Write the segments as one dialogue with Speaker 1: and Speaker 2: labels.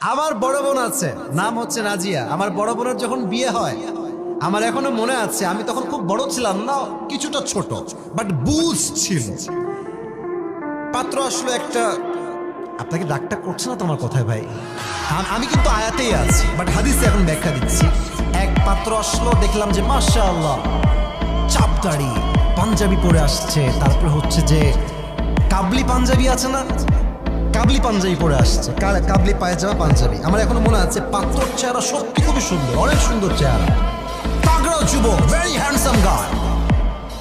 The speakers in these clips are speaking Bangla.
Speaker 1: আমার বড় বোন আছে, নাম হচ্ছে রাজিয়া। আমার বড় বোনের যখন বিয়ে হয়, আমার এখনো মনে আছে, আমি তখন খুব বড় ছিলাম না, কিছুটা ছোট, বাট বুঝ ছিল। পাত্র আসলো একটা, আপনাকে ডাকটা করছে না তোমার কথায় ভাই, আমি কিন্তু আয়াতেই আছি, বাট হাদিসে এখন ব্যাখ্যা দিচ্ছি। এক পাত্র আসলো, দেখলাম যে মাশাআল্লাহ চাপ দাড়ি, পাঞ্জাবি পরে আসছে, তারপরে হচ্ছে যে কাবলি পাঞ্জাবি আছে না, কাবলি পাঞ্জাবি পরে আসছে, কাবলি পায়জামা পাঞ্জাবি। আমার এখনো মনে আছে, পাত্রর চেহারা সত্যি খুবই সুন্দর, অনেক সুন্দর চেহারা, তাগড়া যুবক, ভেরি হ্যান্ডসাম গায়।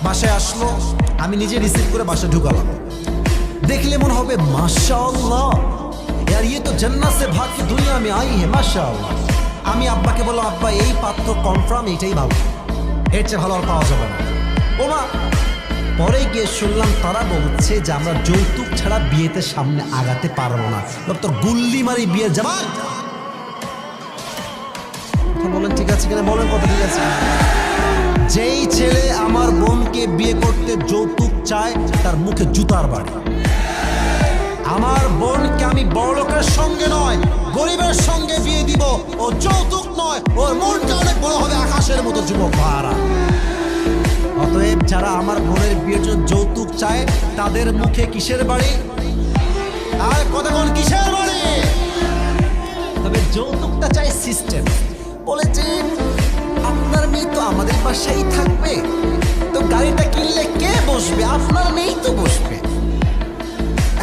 Speaker 1: বাসায় আসলো, আমি নিজে রিসিভ করে বাসায় ঢুকালাম। দেখলে মনে হবে মাশাআল্লাহ यार ये तो जन्नत से भाग के दुनिया में आई है माशाআল্লাহ। আমি আব্বাকে বললাম, আব্বা এই পাত্র কনফার্ম এইটাই ভালো, এর চেয়ে ভালো আর পাওয়া যাবে না। ওমা, পরে গিয়ে শুনলাম তারা বলছে যে আমরা যৌতুক ছাড়া বিয়েতে সামনে আগাতে পারবো না, তো গুল্লি মারি বিয়ে জামাত। বলেন ঠিক আছে কিনা, বলেন কথা ঠিক আছে। যেই ছেলে আমার বোনকে বিয়ে করতে যৌতুক চায়, তার মুখে জুতার বাড়ি। আমার বোনকে আমি বড় লোকের সঙ্গে নয়, গরিবের সঙ্গে বিয়ে দিব। ও যৌতুক নয়, ওর মনটা অনেক বড় হবে, আকাশের মতো যুবক ভাড়া। অতএব যারা আমার বোনের বিয়ের জন্য যৌতুক চায়, তাদের মুখে কিসের বাড়ি আর কতক্ষণ কিসের বাড়ি। তবে যৌতুকটা চাই সিস্টেম। বলেছে আপনার মেয়ে তো আমাদের বাসায় থাকবে, তো গাড়িটা কিনলে কে বসবে? আপনার মেয়েই তো বসবে।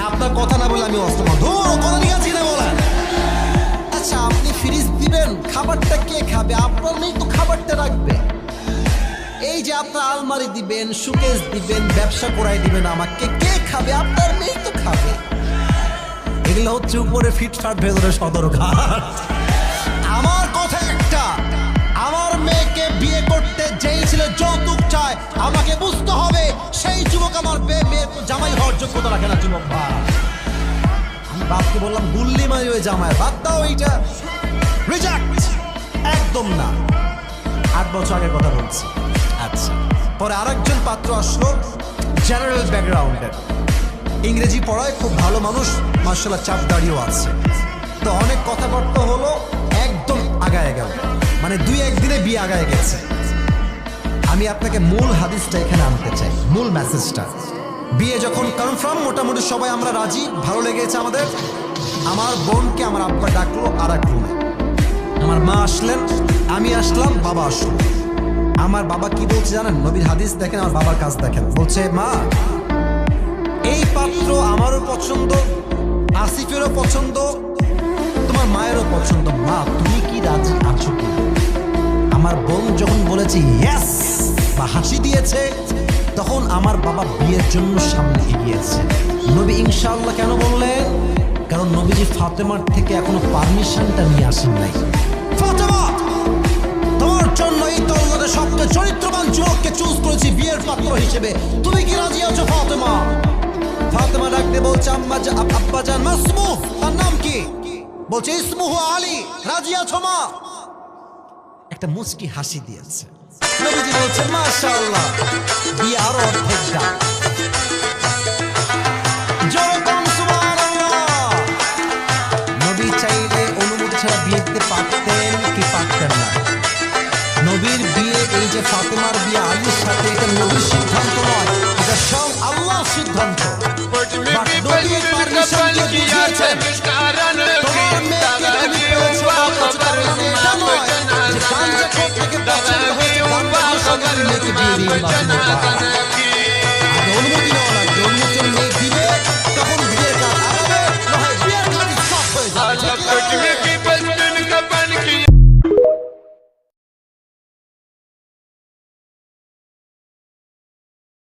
Speaker 1: আপনার কথা না বলে আমি অস্ত কথা ঠিক আছে না বলেন। আচ্ছা, আপনি ফ্রিজ দিবেন, খাবারটা কে খাবে? আপনার মেয়ে তো খাবারটা রাখবে। এই যে আপনার আলমারি দিবেন, সুকেস দিবেন, ব্যবসা করাই দিবেন আমাকে, কে খাবে? আপনার মেয়ে তো খাবে। এগুলো হচ্ছে উপরে ফিটফাট, ভেতরে সদরঘাট। আমার কথা একটা, আমার মেয়েকে বিয়ে করতে যেই ছেলে যৌতুক চায়, আমাকে বুঝতে হবে সেই যুবক আমার মেয়ের জামাই হওয়ার যোগ্যতা রাখে না। যুবক ভাই, আমি বাপকে বললাম গুল্লি মারি ওই জামাই, বাদ দাও এইটা, রিজেক্ট, একদম না। 8 বছর আগের কথা বলছি। আচ্ছা, পরে আরেকজন পাত্র আসলো, জেনারেল ব্যাকগ্রাউন্ডের, ইংরেজি পড়ায়, খুব ভালো মানুষ, মাশাআল্লাহ চাপ দাঁড়িয়েও আছে। তো অনেক কথাবার্তা হলো, একদম আগায় গেল, মানে 2-1 দিনে বিয়ে আগায় গেছে। আমি আপনাকে মূল হাদিসটা এখানে আনতে চাই, মূল মেসেজটা। বিয়ে যখন কনফার্ম, মোটামুটি সবাই আমরা রাজি, ভালো লেগেছে আমাদের। আমার বোনকে আমার আব্বা ডাকলো আর এক রুমে, আমার মা আসলেন, আমি আসলাম, বাবা আসলো। আমার বাবা কি বলছে জানেন? নবীর হাদিস দেখেন, আমার বাবার কাজ দেখেন। বলছে, মা এই পাত্র আমারও পছন্দ, আসিফেরও পছন্দ, তোমার মায়েরও পছন্দ, মা তুমি কি রাজি আছো কি? আমার বোন যখন বলেছে ইয়েস বা হাসি দিয়েছে, তখন আমার বাবা বিয়ের জন্য সামনে এগিয়েছে। নবী ইনশাআল্লাহ কেন বললেন? কারণ নবীজি ফাতেমার থেকে এখনো পারমিশনটা নিয়ে আসেন নাই। ফাতেমা, তোমার জন্য এই তরুণদের সবচেয়ে চরিত্রবান যুবককে চুজ করেছি বিয়ের পাত্র হিসেবে, তুমি কি রাজি আছো ফাতেমা? ফাতেমা ডাকতে বলছে, আব্বাজান মাসমুহ, তার নাম কি? বলছে ইসমুহু আলী, রাজি আছো মা? একটা মুচকি হাসি দিয়েছে। নবীজি বলছে মাশাআল্লাহ, বিয়ে আরো অর্ধেক দাও। নবী চাইলে অনুমতি ছাড়া বিয়ে দিতে পারতেন কি পারতেন না? নবীর বিয়ে, এই যে ফাতেমার বিয়ে আলীর সাথে, এটা নবীর সিদ্ধান্ত নয়, এটা স্বয়ং আল্লাহর সিদ্ধান্ত। নবীর পারমিশন দিয়ে বুঝিয়েছেন, তোমার মেয়েকে তুমি পেয়েছো, এটা নয় যে গাঞ্জা খোর থেকে পছন্দ হয়েছে, গাঞ্জা খোর সঙ্গে মেয়েকে বিয়ে দিয়ে